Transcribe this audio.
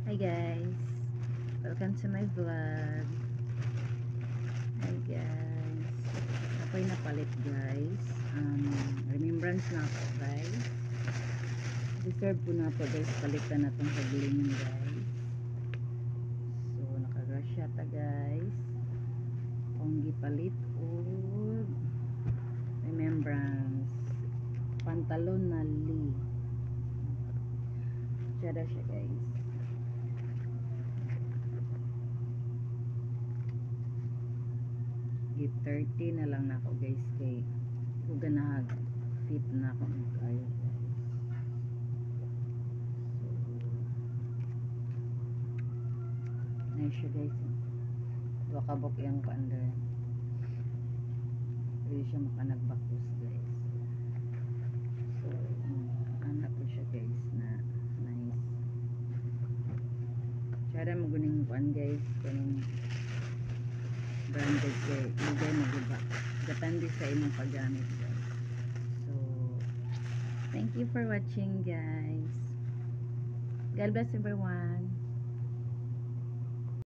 Hi guys, welcome to my vlog. Hi guys, ako'y napalit guys. Remembrance na ako guys. Deserve ko na to guys, palitan na tong paglingon guys. So nakagrasya ta guys. Kung gipalit o remembrance pantalon na li. Siya guys. Git 30 na lang na ako guys kay kung ganahag fit na ako kayo guys. So nice siya guys. Wakabok yung paanda. Pwede siya makanagbakos guys. So anak ko siya guys na nice. Tsara maguning kuan guys kung branded kay lugay mo diba depende sa imong paggamit guys. So thank you for watching guys. God bless everyone.